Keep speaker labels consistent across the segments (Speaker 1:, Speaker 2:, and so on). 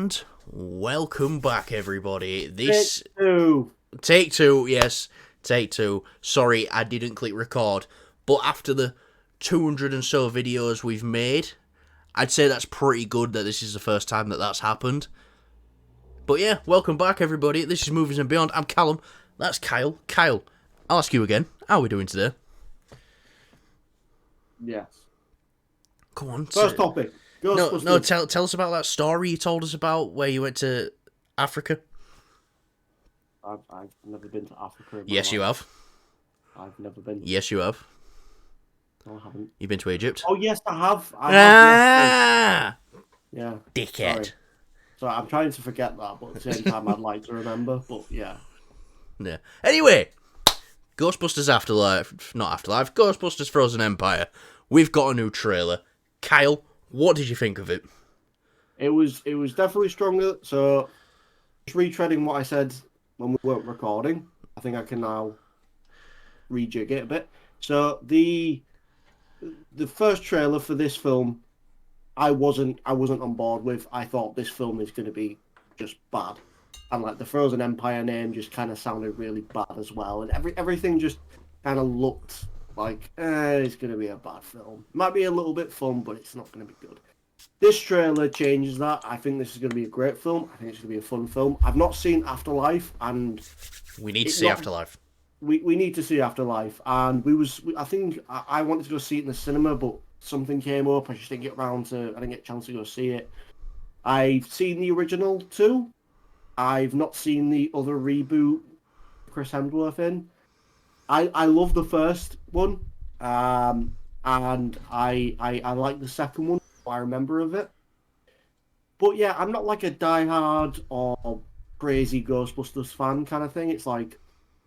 Speaker 1: And welcome back, everybody.
Speaker 2: Take two.
Speaker 1: Yes, take two. Sorry, I didn't click record. But after the 200 and so videos we've made, I'd say that's pretty good that this is the first time that that's happened. But yeah, welcome back, everybody. This is Movies and Beyond. I'm Callum. That's Kyle. Kyle, I'll ask you again. How are we doing today?
Speaker 2: Yes.
Speaker 1: Come on.
Speaker 2: First topic. Ghostbusters.
Speaker 1: No. Tell us about that story you told us about where you went to Africa.
Speaker 2: I've never been to Africa.
Speaker 1: Yes, you have.
Speaker 2: I've never been.
Speaker 1: Yes, you have.
Speaker 2: No, I haven't.
Speaker 1: You've been to Egypt.
Speaker 2: Oh yes, I have.
Speaker 1: Yes.
Speaker 2: Yeah.
Speaker 1: Dickhead.
Speaker 2: So I'm trying to forget that, but at the same time, I'd like to remember. But yeah.
Speaker 1: Yeah. Anyway, Ghostbusters Afterlife, not Afterlife. Ghostbusters Frozen Empire. We've got a new trailer. Kyle, what did you think of it?
Speaker 2: It was definitely stronger. So just retreading what I said when we weren't recording, I think I can now rejig it a bit. So the first trailer for this film, I wasn't on board with. I thought this film is going to be just bad, and like the Frozen Empire name just kind of sounded really bad as well, and everything just kind of looked like it's going to be a bad film. Might be a little bit fun, but it's not going to be good. This trailer changes that. I think this is going to be a great film. I think it's going to be a fun film. I've not seen Afterlife, and
Speaker 1: we need to see Afterlife.
Speaker 2: We need to see Afterlife, and I think I wanted to go see it in the cinema, but something came up. I just didn't get around to. I didn't get a chance to go see it. I've seen the original too. I've not seen the other reboot Chris Hemsworth in. I love the first one, and I like the second one. I remember of it. But yeah, I'm not like a diehard or crazy Ghostbusters fan kind of thing. It's like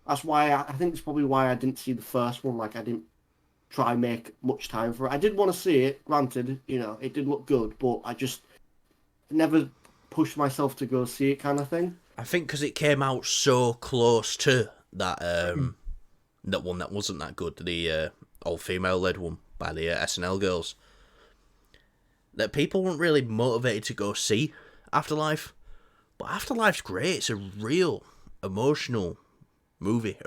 Speaker 2: that's why I think it's probably why I didn't see the first one. Like I didn't try and make much time for it. I did want to see it. Granted, it did look good, but I just never pushed myself to go see it kind of thing.
Speaker 1: I think because it came out so close to that that one that wasn't that good, the all-female led one by the SNL girls, that people weren't really motivated to go see Afterlife. But Afterlife's great. It's a real emotional movie.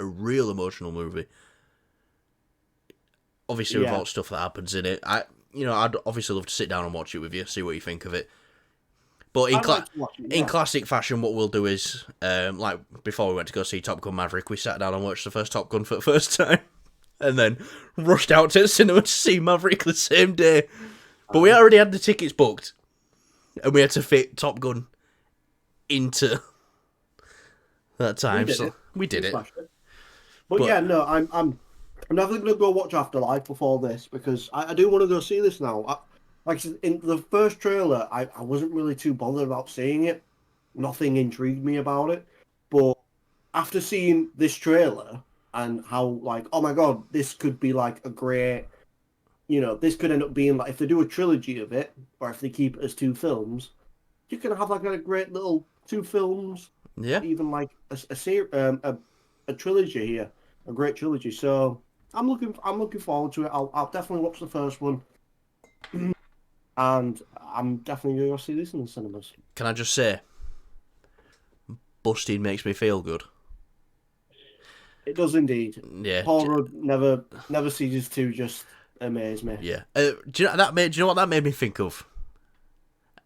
Speaker 1: Obviously, with all the stuff that happens in it, I'd obviously love to sit down and watch it with you, see what you think of it. But in classic fashion, what we'll do is, like before we went to go see Top Gun Maverick, we sat down and watched the first Top Gun for the first time, and then rushed out to the cinema to see Maverick the same day. But we already had the tickets booked, and we had to fit Top Gun into that time. We did it.
Speaker 2: But yeah, no, I'm definitely gonna go watch Afterlife before this because I do want to go see this now. Like in the first trailer, I wasn't really too bothered about seeing it. Nothing intrigued me about it. But after seeing this trailer and how like, oh my god, this could be like a great, this could end up being like if they do a trilogy of it, or if they keep it as two films, you can have like a great little two films.
Speaker 1: Yeah.
Speaker 2: Even like a trilogy here, a great trilogy. So I'm looking forward to it. I'll definitely watch the first one. And I'm definitely going to go see this in the cinemas.
Speaker 1: Can I just say, busting makes me feel good.
Speaker 2: It does indeed.
Speaker 1: Yeah.
Speaker 2: Paul Rudd never ceases to just amaze me.
Speaker 1: Yeah. Do you know what that made me think of?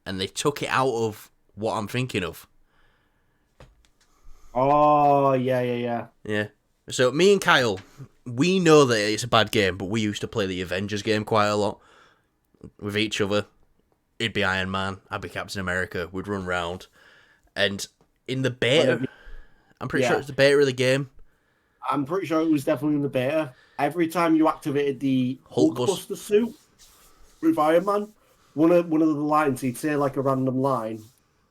Speaker 1: And they took it out of what I'm thinking of.
Speaker 2: Oh, yeah.
Speaker 1: Yeah. So me and Kyle, we know that it's a bad game, but we used to play the Avengers game quite a lot. With each other. He'd be Iron Man, I'd be Captain America, we'd run round. And in the beta, I'm pretty sure it's the beta of the game.
Speaker 2: I'm pretty sure it was definitely in the beta. Every time you activated the Hulkbuster suit with Iron Man, one of the lines, he'd say like a random line,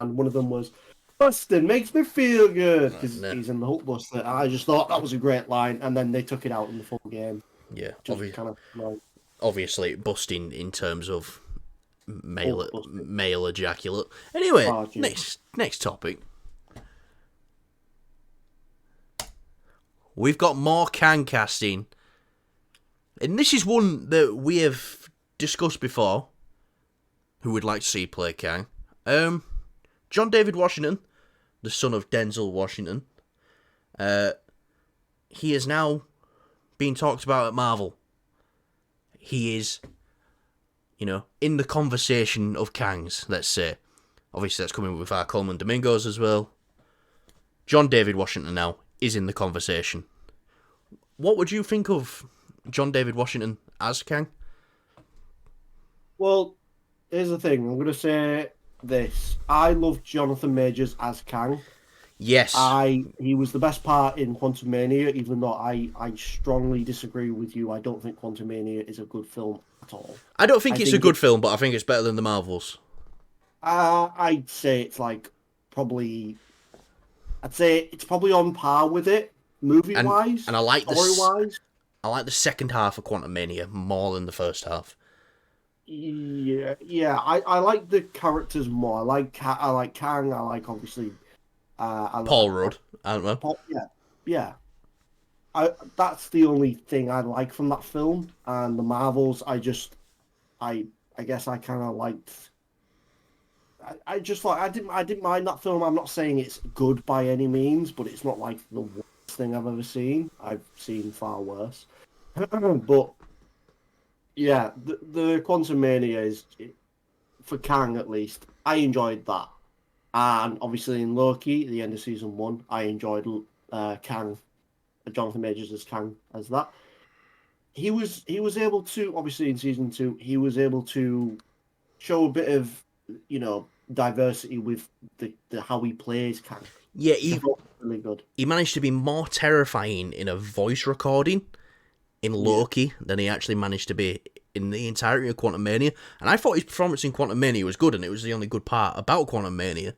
Speaker 2: and one of them was, "Bustin' makes me feel good," because he's in the Hulkbuster. I just thought that was a great line, and then they took it out in the full game.
Speaker 1: Yeah,
Speaker 2: obviously
Speaker 1: busting in terms of male ejaculate. Anyway, next topic. We've got more KANG casting, and this is one that we have discussed before. Who would like to see play KANG? John David Washington, the son of Denzel Washington, he is now being talked about at Marvel. He is, in the conversation of Kangs, let's say. Obviously, that's coming with our Coleman Domingos as well. John David Washington now is in the conversation. What would you think of John David Washington as Kang?
Speaker 2: Well, here's the thing. I'm going to say this. I love Jonathan Majors as Kang.
Speaker 1: Yes.
Speaker 2: He was the best part in Quantumania, even though I strongly disagree with you. I don't think Quantumania is a good film at all.
Speaker 1: I don't think it's a good film, but I think it's better than the Marvels.
Speaker 2: I'd say it's like probably... I'd say it's probably on par with it, movie-wise,
Speaker 1: and I like
Speaker 2: story-wise.
Speaker 1: I like the second half of Quantumania more than the first half.
Speaker 2: Yeah. I like the characters more. I like Kang. I like obviously.
Speaker 1: Paul Rudd,
Speaker 2: yeah. That's the only thing I like from that film. And the Marvels, I guess I kind of liked. I just thought I didn't mind that film. I'm not saying it's good by any means, but it's not like the worst thing I've ever seen. I've seen far worse. But yeah, the Quantumania is, for Kang at least, I enjoyed that. And obviously in Loki, the end of season 1, I enjoyed Kang, Jonathan Majors as Kang as that. He was able to, obviously in season 2, he was able to show a bit of, diversity with the how he plays Kang.
Speaker 1: Yeah,
Speaker 2: really good.
Speaker 1: He managed to be more terrifying in a voice recording in Loki than he actually managed to be in the entirety of Quantumania. And I thought his performance in Quantumania was good, and it was the only good part about Quantumania.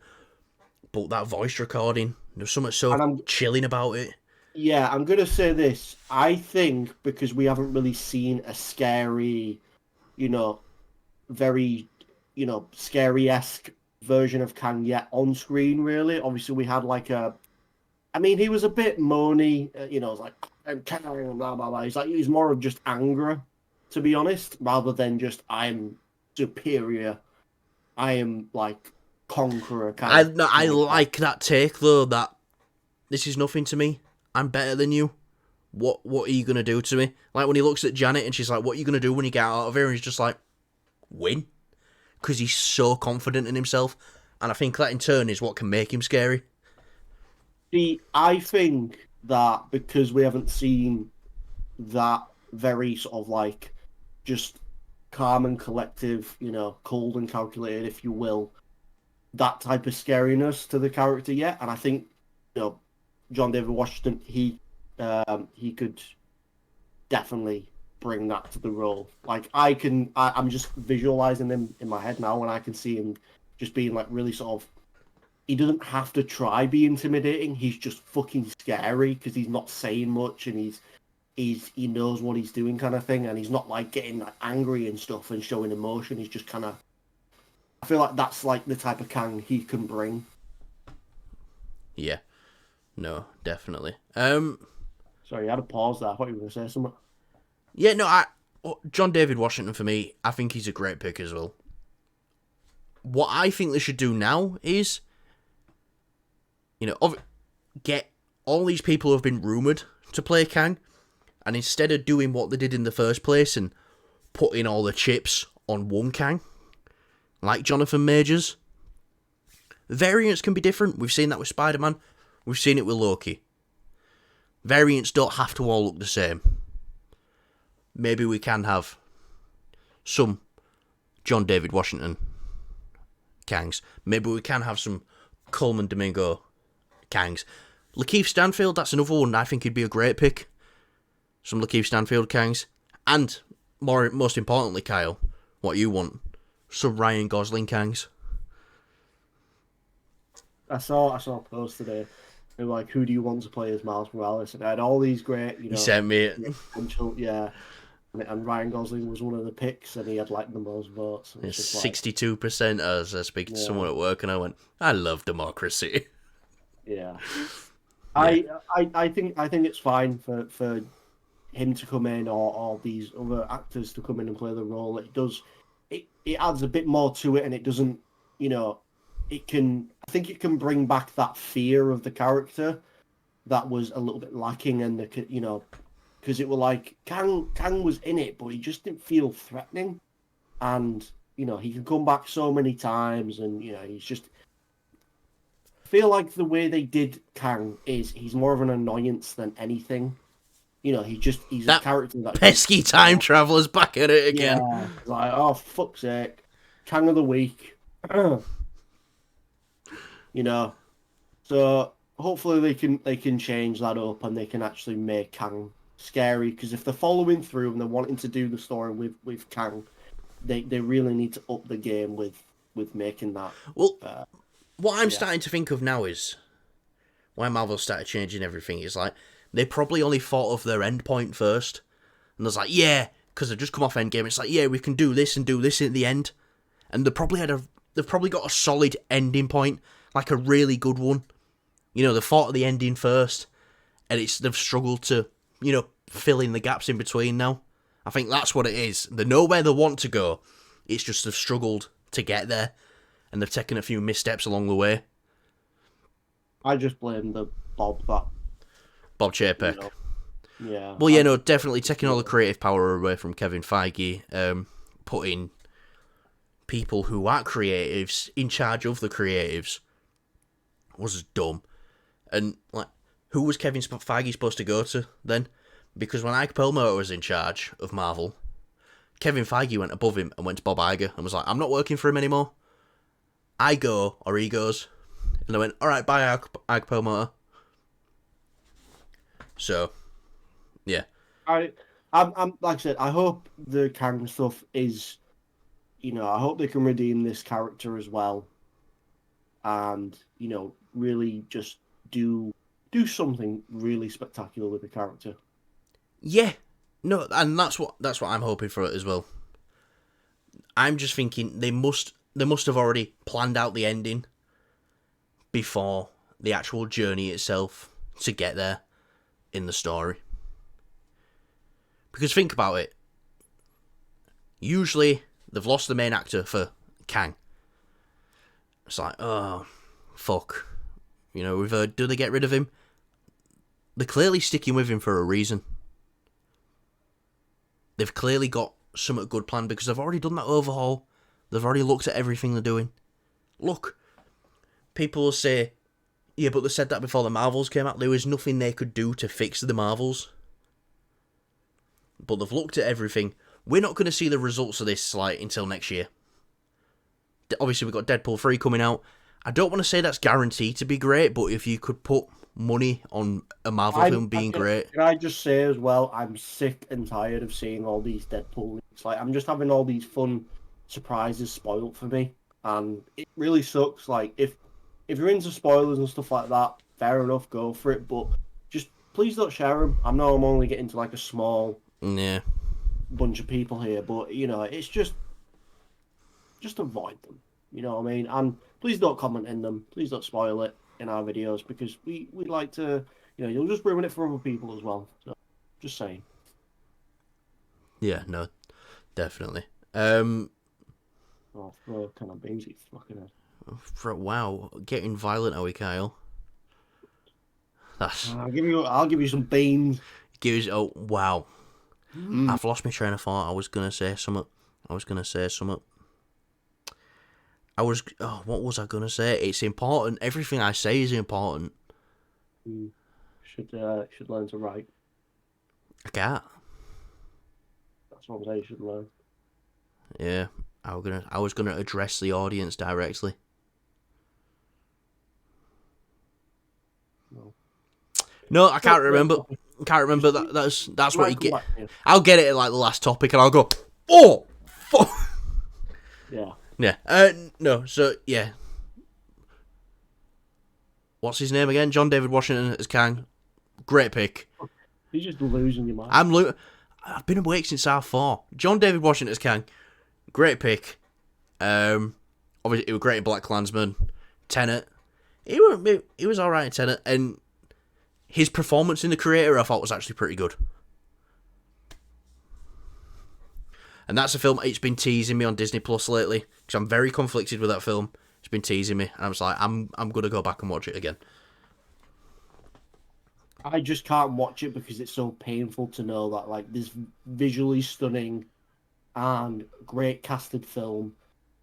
Speaker 1: But that voice recording, there's something so chilling about it.
Speaker 2: Yeah, I'm going to say this. I think because we haven't really seen a scary, very, scary-esque version of Kang yet on screen, really. Obviously, we had he was a bit moany, it was like, I'm Kang, blah, blah, blah. He's more of just anger, to be honest, rather than just, I'm superior. I am, conqueror.
Speaker 1: I like that take, though, that this is nothing to me. I'm better than you. What are you going to do to me? Like, when he looks at Janet and she's like, what are you going to do when you get out of here? And he's just like, win. Because he's so confident in himself. And I think that, in turn, is what can make him scary.
Speaker 2: See, I think that because we haven't seen that very sort of, just calm and collective, cold and calculated, if you will, that type of scariness to the character yet. And I think, John David Washington, he could definitely bring that to the role. I'm just visualizing him in my head now, and I can see him just being really sort of. He doesn't have to try be intimidating. He's just fucking scary because he's not saying much, and he knows what he's doing, kind of thing, and he's not getting angry and stuff and showing emotion. He's just kind of. I feel like that's the type of Kang he can bring.
Speaker 1: Yeah. No, definitely.
Speaker 2: Sorry, I had a pause there. I thought you were going to say something.
Speaker 1: Yeah, no, John David Washington, for me, I think he's a great pick as well. What I think they should do now is, get all these people who have been rumoured to play Kang, and instead of doing what they did in the first place and putting all the chips on one Kang, like Jonathan Majors, variants can be different. We've seen that with Spider-Man. We've seen it with Loki. Variants don't have to all look the same. Maybe we can have some John David Washington Kangs. Maybe we can have some Coleman Domingo Kangs. Lakeith Stanfield, that's another one I think he'd be a great pick. Some Lakeith Stanfield Kangs. And, most importantly, Kyle, what you want? Some Ryan Gosling Kangs.
Speaker 2: I saw a post today. They were who do you want to play as Miles Morales? And I had all these great,
Speaker 1: He sent me it.
Speaker 2: Yeah. And Ryan Gosling was one of the picks, and he had the most votes.
Speaker 1: It's 62%. As I speak to someone at work, and I went, I love democracy.
Speaker 2: Yeah. I think it's fine for him to come in or these other actors to come in and play the role. It adds a bit more to it, and it doesn't, I think it can bring back that fear of the character that was a little bit lacking, and because it were like Kang was in it, but he just didn't feel threatening, and he can come back so many times, and he's just. I feel like the way they did Kang is he's more of an annoyance than anything. He's a character that
Speaker 1: pesky time traveler's back at it again.
Speaker 2: Yeah, like, oh, fuck's sake, Kang of the week. So hopefully they can change that up and they can actually make Kang scary. Because if they're following through and they're wanting to do the story with Kang, they really need to up the game with making that.
Speaker 1: Well, what I'm starting to think of now is why Marvel started changing everything. Is like they probably only thought of their end point first, and there's like, yeah, because they've just come off Endgame. It's like, yeah, we can do this and do this at the end, and they've probably got a solid ending point, like a really good one. They thought of the ending first, and they've struggled to, fill in the gaps in between now. I think that's what it is. They know where they want to go. It's just they've struggled to get there, and they've taken a few missteps along the way.
Speaker 2: I just blame the Bob
Speaker 1: Chapek.
Speaker 2: Yeah.
Speaker 1: Well, definitely taking all the creative power away from Kevin Feige, putting people who aren't creatives in charge of the creatives was dumb. And like, who was Kevin Feige supposed to go to then? Because when Ike Perlmutter was in charge of Marvel, Kevin Feige went above him and went to Bob Iger and was like, I'm not working for him anymore. I go, or he goes. And they went, all right, bye, Ike Perlmutter. So, yeah.
Speaker 2: I'm like I said, I hope the Kang stuff is, I hope they can redeem this character as well, and really just do something really spectacular with the character.
Speaker 1: Yeah, no, and that's what I'm hoping for it as well. I'm just thinking they must have already planned out the ending before the actual journey itself to get there in the story. Because think about it. Usually they've lost the main actor for Kang. It's like, oh, fuck. We've heard, do they get rid of him? They're clearly sticking with him for a reason. They've clearly got something good planned because they've already done that overhaul. They've already looked at everything they're doing. Look, people will say, yeah, but they said that before the Marvels came out. There was nothing they could do to fix the Marvels. But they've looked at everything. We're not going to see the results of this until next year. Obviously, we've got Deadpool 3 coming out. I don't want to say that's guaranteed to be great, but if you could put money on a Marvel film being great.
Speaker 2: Can I just say as well, I'm sick and tired of seeing all these Deadpool leaks. I'm just having all these fun surprises spoiled for me, and it really sucks. If you're into spoilers and stuff like that, fair enough, go for it, but just please don't share them. I know I'm only getting to a small bunch of people here, but it's just avoid them. You know what I mean? And please don't comment in them. Please don't spoil it in our videos, because we'd like to, you'll just ruin it for other people as well. So, just saying.
Speaker 1: Yeah, no, definitely.
Speaker 2: Oh, throw kind of beans at your fucking head.
Speaker 1: Wow, getting violent, are we, Kyle? That's.
Speaker 2: I'll give you some beans.
Speaker 1: Oh wow! I've lost my train of thought. I was gonna say something. What was I gonna say? It's important. Everything I say is important.
Speaker 2: Should learn to write.
Speaker 1: I can't.
Speaker 2: That's what I'm saying. You should learn.
Speaker 1: Yeah, I was gonna address the audience directly. No, I can't remember. That's what you get. I'll get it at the last topic, and I'll go, oh, fuck.
Speaker 2: Yeah.
Speaker 1: Yeah. No. So yeah. What's his name again? John David Washington as Kang. Great pick.
Speaker 2: You're just losing your mind.
Speaker 1: I've been awake since R4. John David Washington as Kang. Great pick. Obviously, he was great in BlacKkKlansman. Tenet. He was alright in Tenet, and his performance in The Creator I thought was actually pretty good. And that's a film, it's been teasing me on Disney Plus lately, because I'm very conflicted with that film. It's been teasing me, and I was like, I'm gonna go back and watch it again.
Speaker 2: I just can't watch it because it's so painful to know that like this visually stunning and great casted film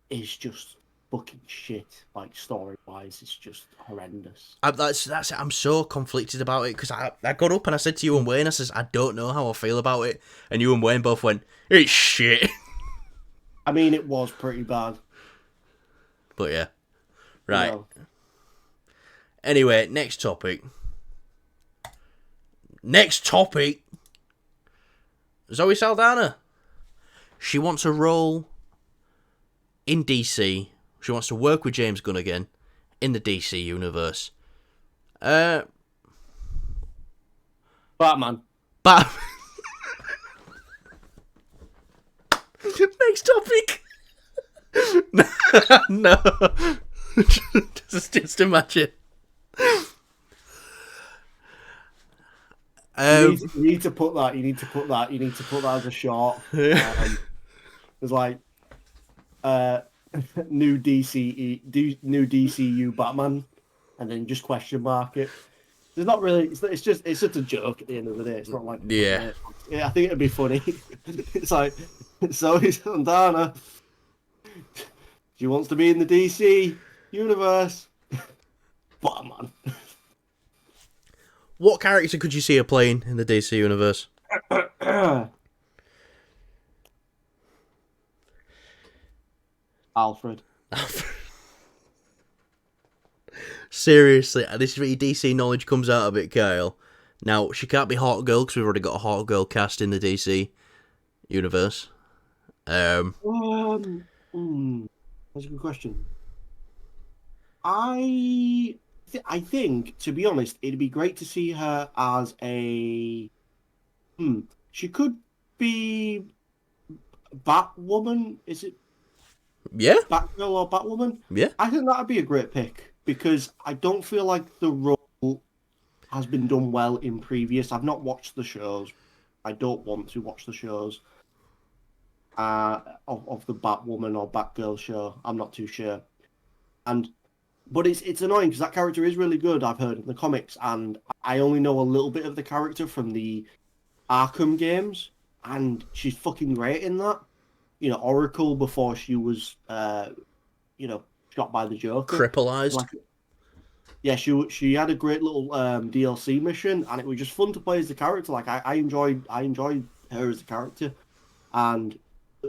Speaker 2: is just fucking shit. Like story wise, it's just horrendous.
Speaker 1: That's it. I'm so conflicted about it because I got up and I said to you and Wayne, I says I don't know how I feel about it, and you and Wayne both went, it's shit.
Speaker 2: I mean, it was pretty bad.
Speaker 1: But yeah, right. Anyway, next topic. Zoe Saldana. She wants a role in DC. She wants to work with James Gunn again in the DC universe.
Speaker 2: Batman.
Speaker 1: Next topic. No. just imagine.
Speaker 2: You need to put that. You need to put that as a short. It's like new DCU Batman, and then just question mark it. It's not really. It's just a joke at the end of the day. It's not like
Speaker 1: yeah.
Speaker 2: I think it'd be funny. It's like Zoe Saldana. She wants to be in the DC universe. Batman.
Speaker 1: What character could you see her playing in the DC universe?
Speaker 2: Alfred.
Speaker 1: Seriously, this is where your DC knowledge comes out of it, Kyle. Now, she can't be Hawk Girl because we've already got a Hawk Girl cast in the DC universe.
Speaker 2: That's a good question. I think, to be honest, it'd be great to see her as a. She could be Batwoman. Is it?
Speaker 1: Yeah.
Speaker 2: Batgirl or Batwoman?
Speaker 1: Yeah.
Speaker 2: I think that'd be a great pick because I don't feel like the role has been done well in previous. I've not watched the shows. I don't want to watch the shows of the Batwoman or Batgirl show. I'm not too sure. But it's annoying because that character is really good, I've heard in the comics, and I only know a little bit of the character from the Arkham games, and she's fucking great in that. You know, Oracle before she was, shot by the Joker.
Speaker 1: Crippleized.
Speaker 2: Yeah, she had a great little DLC mission, and it was just fun to play as the character. Like I enjoyed her as a character, and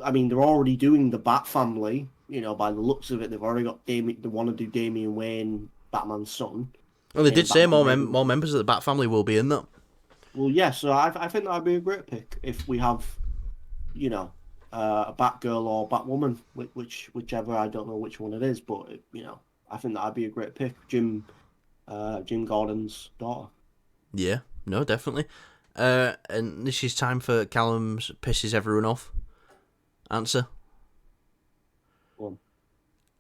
Speaker 2: I mean they're already doing the Bat family. You know, by the looks of it, they've already got They want to do Damian Wayne, Batman's son.
Speaker 1: Well, they did say more members of the Bat family will be in that.
Speaker 2: Well, yeah, so I think that would be a great pick if we have, a Batgirl or Batwoman, whichever, I don't know which one it is, but I think that would be a great pick. Jim Gordon's daughter.
Speaker 1: Yeah, no, definitely. And this is time for Callum's pisses everyone off answer.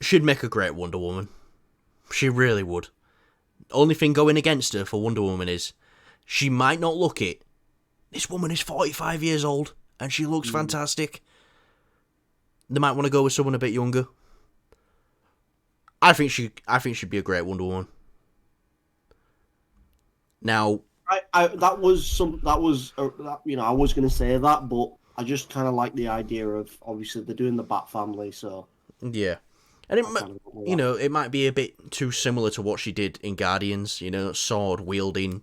Speaker 1: She'd make a great Wonder Woman. She really would. Only thing going against her for Wonder Woman is she might not look it. This woman is 45 years old and she looks fantastic. They might want to go with someone a bit younger. I think she'd be a great Wonder Woman. Now,
Speaker 2: I was going to say that, but I just kind of like the idea of obviously they're doing the Bat family, so
Speaker 1: yeah. And it might be a bit too similar to what she did in Guardians, sword wielding.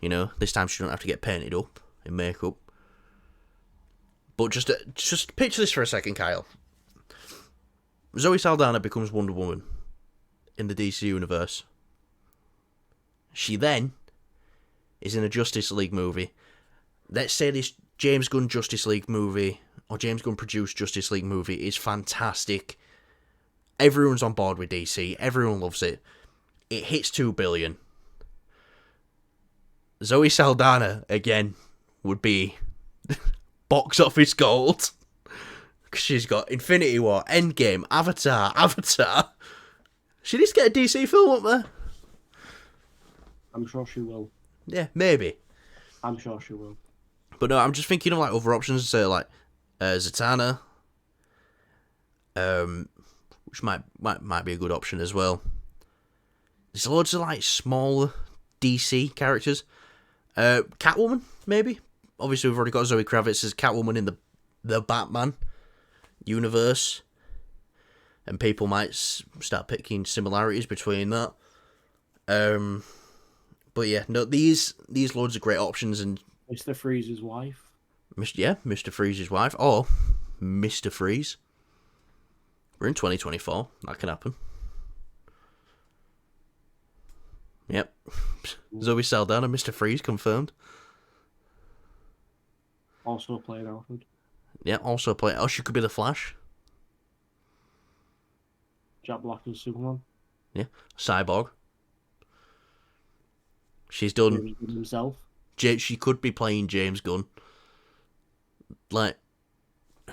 Speaker 1: This time she don't have to get painted up in makeup. But just picture this for a second, Kyle. Zoe Saldana becomes Wonder Woman in the DC universe. She then is in a Justice League movie. Let's say this James Gunn Justice League movie, or James Gunn produced Justice League movie, is fantastic. Everyone's on board with DC. Everyone loves it. It hits 2 billion. Zoe Saldana, again, would be box office gold. Because she's got Infinity War, Endgame, Avatar. She needs to get a DC film up there.
Speaker 2: I'm sure she will.
Speaker 1: Yeah, maybe.
Speaker 2: I'm sure she will.
Speaker 1: But no, I'm just thinking of other options. So Zatanna. which might be a good option as well. There's loads of like smaller DC characters. Catwoman, maybe. Obviously, we've already got Zoe Kravitz as Catwoman in the Batman universe, and people might start picking similarities between that. But yeah, no, these loads of great options, and
Speaker 2: Mr. Freeze's wife.
Speaker 1: Mr. Freeze's wife, or Mr. Freeze. We're in 2024. That can happen. Yep. Zoe Saldana, Mr. Freeze confirmed.
Speaker 2: Also playing Alfred.
Speaker 1: Yeah, also playing. Oh, she could be the Flash.
Speaker 2: Jack Black as Superman.
Speaker 1: Yeah, Cyborg. She's done
Speaker 2: himself.
Speaker 1: She could be playing James Gunn. Like,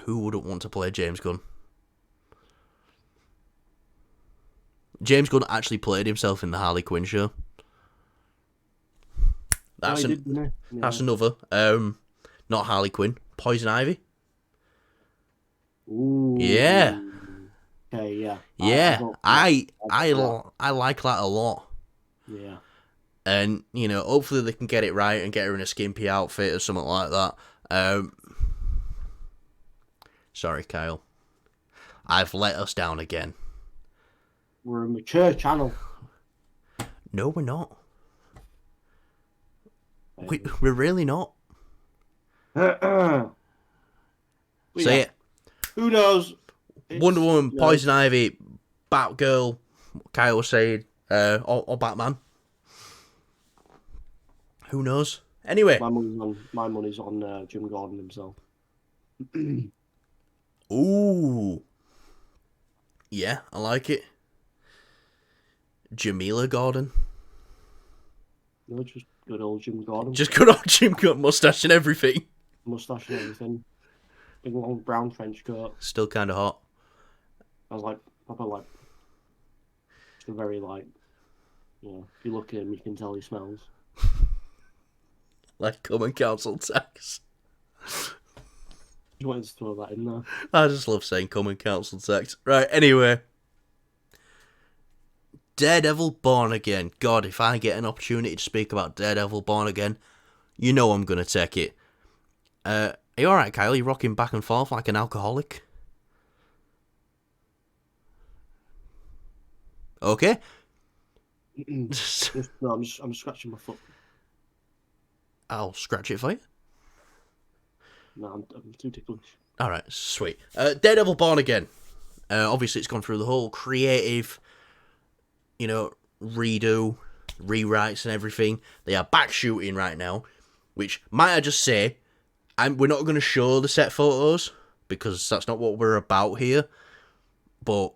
Speaker 1: who wouldn't want to play James Gunn? James Gunn actually played himself in the Harley Quinn show. That's that's another. Not Harley Quinn. Poison Ivy.
Speaker 2: Ooh.
Speaker 1: Yeah.
Speaker 2: Okay. Yeah.
Speaker 1: Yeah. I like that a lot.
Speaker 2: Yeah.
Speaker 1: And hopefully they can get it right and get her in a skimpy outfit or something like that. Sorry, Kyle. I've let us down again.
Speaker 2: We're a mature channel.
Speaker 1: No, we're not. We're really not.
Speaker 2: So
Speaker 1: yeah.
Speaker 2: Who knows?
Speaker 1: Wonder Woman, Poison Ivy, Batgirl, Kyle was saying, or Batman. Who knows? Anyway.
Speaker 2: My money's on Jim Gordon himself.
Speaker 1: Ooh. Yeah, I like it. Jamila Gordon.
Speaker 2: No, just good old Jim Gordon.
Speaker 1: Just good old Jim Gordon, mustache and everything.
Speaker 2: Mustache and everything. Big long brown trench coat.
Speaker 1: Still kind of hot.
Speaker 2: I was like, proper like, just a very like, if you look at him, you can tell he smells.
Speaker 1: Like common council tax.
Speaker 2: Just wanted to throw that in there.
Speaker 1: I just love saying common council tax. Right, anyway. Daredevil Born Again. God, if I get an opportunity to speak about Daredevil Born Again, you know I'm going to take it. Are you alright, Kyle? You're rocking back and forth like an alcoholic? Okay.
Speaker 2: No, I'm scratching my foot.
Speaker 1: I'll scratch it for you.
Speaker 2: No, I'm too ticklish.
Speaker 1: Alright, sweet. Daredevil Born Again. Obviously, it's gone through the whole creative, redo, rewrites and everything. They are back shooting right now, which, might I just say, we're not going to show the set photos, because that's not what we're about here, but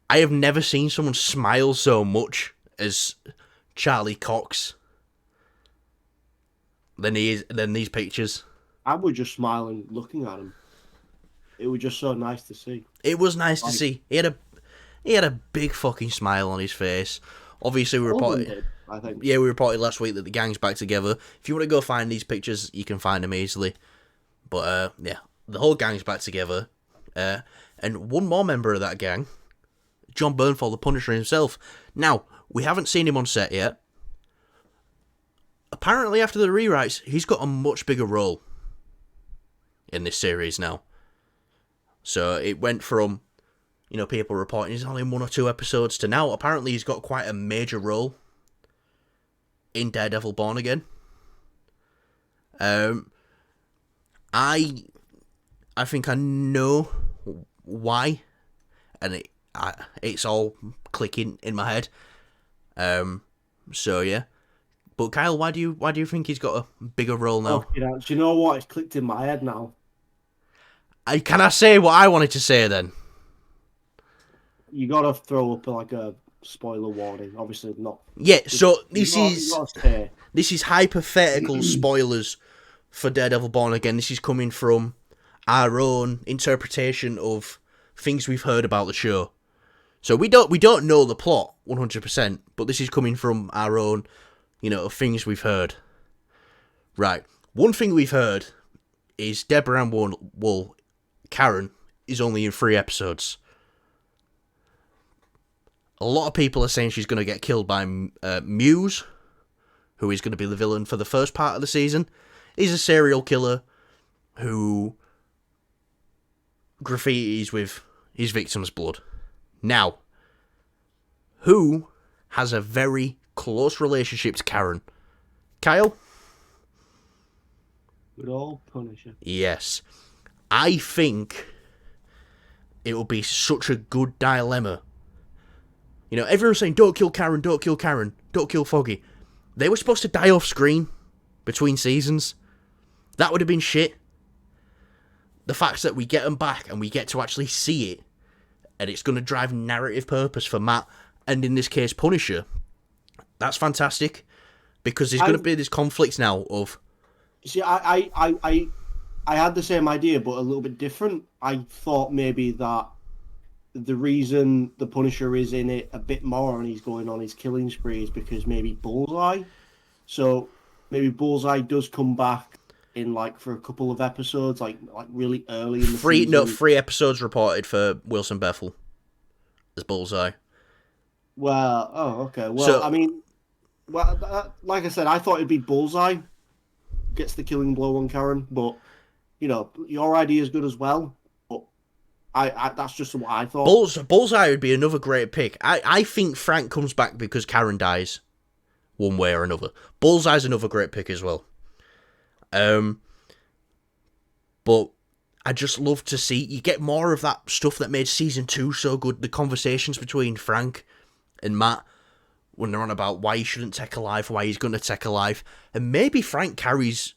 Speaker 1: I have never seen someone smile so much as Charlie Cox than these pictures.
Speaker 2: I was just smiling looking at him. It was just so nice to see.
Speaker 1: It was nice to see. He had a big fucking smile on his face. Obviously, we reported.
Speaker 2: I think.
Speaker 1: Yeah, we reported last week that the gang's back together. If you want to go find these pictures, you can find them easily. But yeah, the whole gang's back together. And one more member of that gang, John Bernthal, the Punisher himself. Now, we haven't seen him on set yet. Apparently, after the rewrites, he's got a much bigger role in this series now. So it went from, people reporting he's only in 1 or 2 episodes to now, apparently he's got quite a major role in Daredevil Born Again. I think I know why, and it's all clicking in my head. So yeah. But Kyle, why do you think he's got a bigger role now?
Speaker 2: Do you know what? It's clicked in my head now.
Speaker 1: Can I say what I wanted to say then?
Speaker 2: You gotta throw up like a spoiler warning. Obviously not.
Speaker 1: Yeah. So this is hypothetical spoilers for Daredevil Born Again. This is coming from our own interpretation of things we've heard about the show. So we don't know the plot 100%, but this is coming from our own, things we've heard. Right. One thing we've heard is Deborah Ann Wool, Karen, is only in 3 episodes. A lot of people are saying she's going to get killed by Muse, who is going to be the villain for the first part of the season. He's a serial killer who graffitis with his victim's blood. Now, who has a very close relationship to Karen? Kyle?
Speaker 2: Good old Punisher.
Speaker 1: Yes. I think it will be such a good dilemma. You know, everyone's saying, don't kill Karen, don't kill Karen, don't kill Foggy. They were supposed to die off screen between seasons. That would have been shit. The fact that we get them back and we get to actually see it, and it's going to drive narrative purpose for Matt, and in this case, Punisher, that's fantastic. Because there's going to be this conflict now of...
Speaker 2: See, I had the same idea, but a little bit different. I thought maybe that the reason the Punisher is in it a bit more and he's going on his killing spree is because maybe Bullseye. So maybe Bullseye does come back in for a couple of episodes, like really early in the season.
Speaker 1: No, 3 episodes reported for Wilson Bethel as Bullseye.
Speaker 2: Well, okay. Well, I mean, like I said, I thought it'd be Bullseye gets the killing blow on Karen, but your idea is good as well. But I that's just what I thought.
Speaker 1: Bullseye would be another great pick. I think Frank comes back because Karen dies, one way or another. Bullseye's another great pick as well. But I just love to see you get more of that stuff that made season 2 so good. The conversations between Frank and Matt when they're on about why he shouldn't take a life, why he's going to take a life, and maybe Frank carries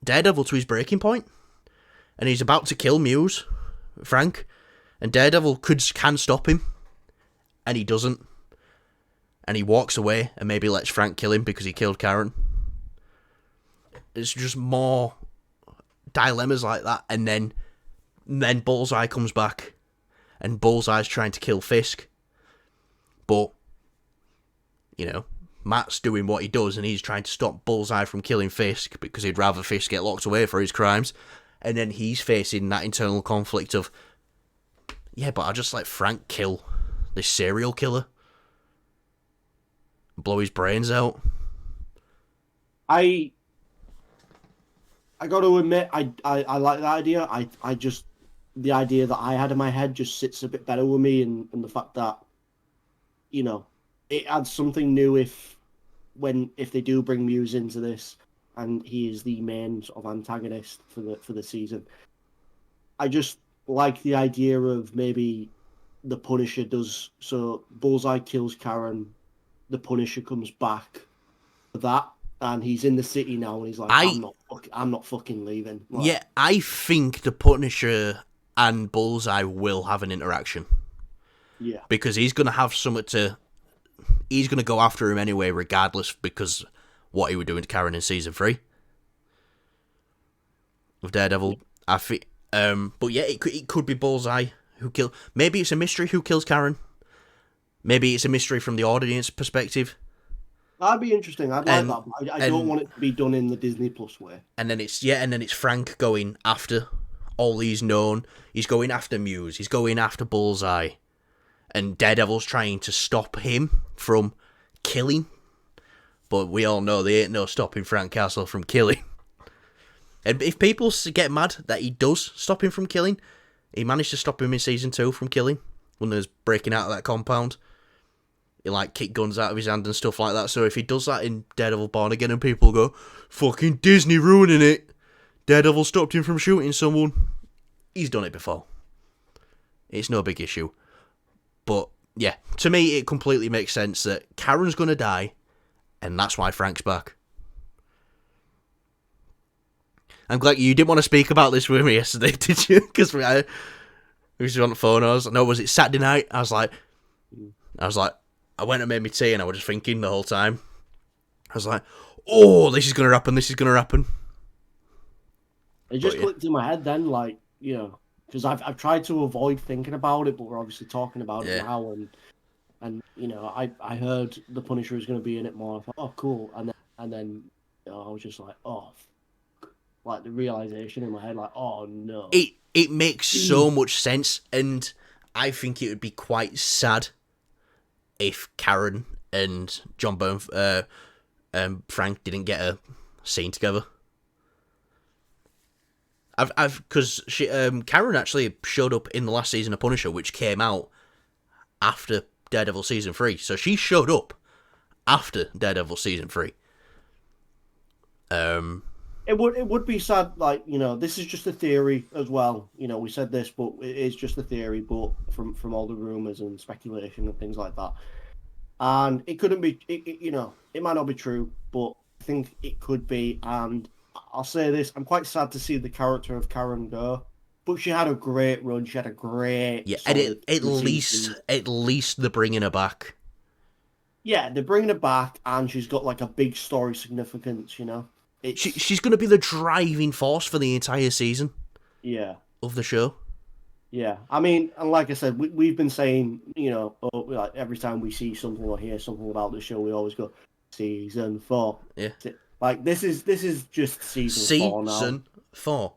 Speaker 1: Daredevil to his breaking point, and he's about to kill Muse, Frank, and Daredevil can stop him, and he doesn't, and he walks away and maybe lets Frank kill him because he killed Karen. It's just more dilemmas like that, and then Bullseye comes back, and Bullseye's trying to kill Fisk, but Matt's doing what he does, and he's trying to stop Bullseye from killing Fisk because he'd rather Fisk get locked away for his crimes, and then he's facing that internal conflict of, yeah, but I'll just let Frank kill this serial killer, blow his brains out.
Speaker 2: I got to admit, I like that idea. I just, the idea that I had in my head just sits a bit better with me, and the fact that, it adds something new if they do bring Muse into this, and he is the main sort of antagonist for the season. I just like the idea of maybe the Punisher does, so Bullseye kills Karen, the Punisher comes back for that, and he's in the city now, and he's like, I'm not fucking leaving.
Speaker 1: Yeah, I think the Punisher and Bullseye will have an interaction.
Speaker 2: Yeah.
Speaker 1: Because he's going to have something to... He's going to go after him anyway, regardless, because what he was doing to Karen in season 3 of Daredevil. I think, but yeah, it could be Bullseye who kill. Maybe it's a mystery who kills Karen. Maybe it's a mystery from the audience perspective.
Speaker 2: That'd be interesting. I'd like that. I don't want it to be done in the Disney Plus way.
Speaker 1: And then it's Frank going after all these known. He's going after Muse. He's going after Bullseye. And Daredevil's trying to stop him from killing. But we all know there ain't no stopping Frank Castle from killing. And if people get mad that he does stop him from killing, he managed to stop him in season 2 from killing when he was breaking out of that compound. He kick guns out of his hand and stuff like that. So if he does that in Daredevil Born Again and people go, fucking Disney ruining it, Daredevil stopped him from shooting someone, he's done it before. It's no big issue. But, yeah, to me, it completely makes sense that Karen's going to die, and that's why Frank's back. I'm glad you didn't want to speak about this with me yesterday, did you? Because we was on the phone, was it Saturday night? I was like, I went and made me tea, and I was just thinking the whole time. I was like, oh, this is going to happen.
Speaker 2: It just clicked in my head then, because I've tried to avoid thinking about it, but we're obviously talking about it now, and I heard the Punisher is going to be in it more. I thought, oh, cool, and then I was just like, oh, the realization in my head, oh no.
Speaker 1: It makes so much sense, and I think it would be quite sad if Karen and John Byrne, Frank didn't get a scene together. Because Karen actually showed up in the last season of Punisher, which came out after Daredevil season 3. So she showed up after Daredevil season 3.
Speaker 2: It would be sad, like, this is just a theory as well. We said this, but it is just a theory, but from all the rumors and speculation and things like that. And it couldn't be, it might not be true, but I think it could be. And I'll say this, I'm quite sad to see the character of Karen go, but she had a great run. She had a great...
Speaker 1: Yeah, and at least they're bringing her back.
Speaker 2: Yeah, they're bringing her back, and she's got, like, a big story significance,
Speaker 1: She's going to be the driving force for the entire season.
Speaker 2: Yeah.
Speaker 1: Of the show.
Speaker 2: Yeah. I mean, and like I said, we've been saying, like every time we see something or hear something about the show, we always go, season 4.
Speaker 1: Yeah.
Speaker 2: Like, this is just season 4 now.
Speaker 1: Season 4.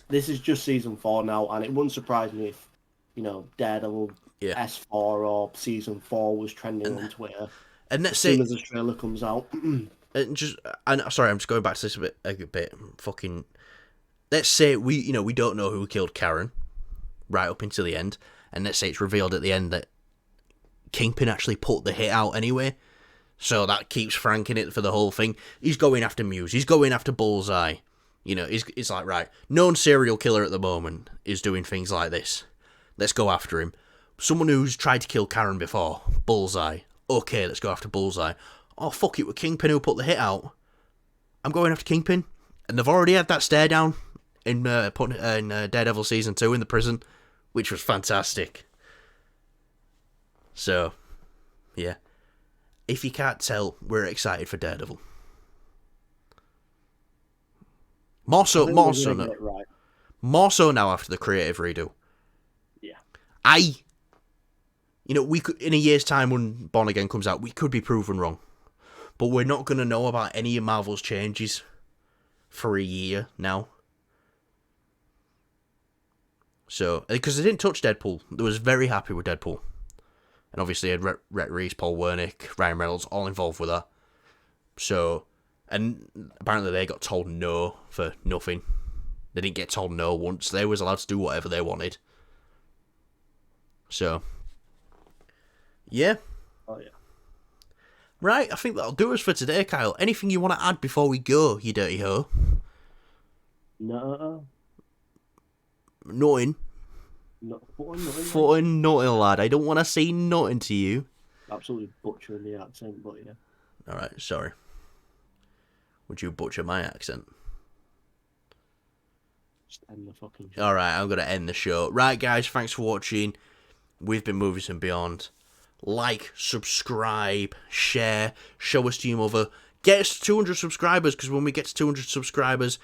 Speaker 2: This is just season 4 now, and it wouldn't surprise me if, Daredevil S4 or season 4 was trending on Twitter.
Speaker 1: And
Speaker 2: as soon as the trailer comes out.
Speaker 1: Sorry, I'm just going back to this a bit. Fucking, let's say we don't know who killed Karen, right up until the end, and let's say it's revealed at the end that Kingpin actually put the hit out anyway, so that keeps Frank in it for the whole thing. He's going after Muse. He's going after Bullseye. It's like, right, known serial killer at the moment is doing things like this. Let's go after him. Someone who's tried to kill Karen before, Bullseye. Okay, let's go after Bullseye. Oh, fuck it, with Kingpin who put the hit out. I'm going after Kingpin. And they've already had that stare down in Daredevil Season 2 in the prison, which was fantastic. So, yeah. If you can't tell, we're excited for Daredevil. More so now.
Speaker 2: Right.
Speaker 1: More so now after the creative redo.
Speaker 2: Yeah.
Speaker 1: We could, in a year's time when Born Again comes out, we could be proven wrong. But we're not going to know about any of Marvel's changes for a year now. So, because they didn't touch Deadpool. They was very happy with Deadpool. And obviously had Rhett Reese, Paul Wernick, Ryan Reynolds all involved with that. So, and apparently they got told no for nothing. They didn't get told no once. They was allowed to do whatever they wanted. So, yeah.
Speaker 2: Oh, yeah.
Speaker 1: Right, I think that'll do us for today, Kyle. Anything you want to add before we go, you dirty hoe?
Speaker 2: No.
Speaker 1: Nothing? Nothing, lad. I don't want to say nothing to you.
Speaker 2: Absolutely butchering the accent, but yeah.
Speaker 1: Alright, sorry. Would you butcher my accent?
Speaker 2: Just end the fucking show.
Speaker 1: Alright, I'm going to end the show. Right, guys, thanks for watching. We've been Movies and Beyond. Like, subscribe, share, show us to your mother. Get us to 200 subscribers, because when we get to 200 subscribers,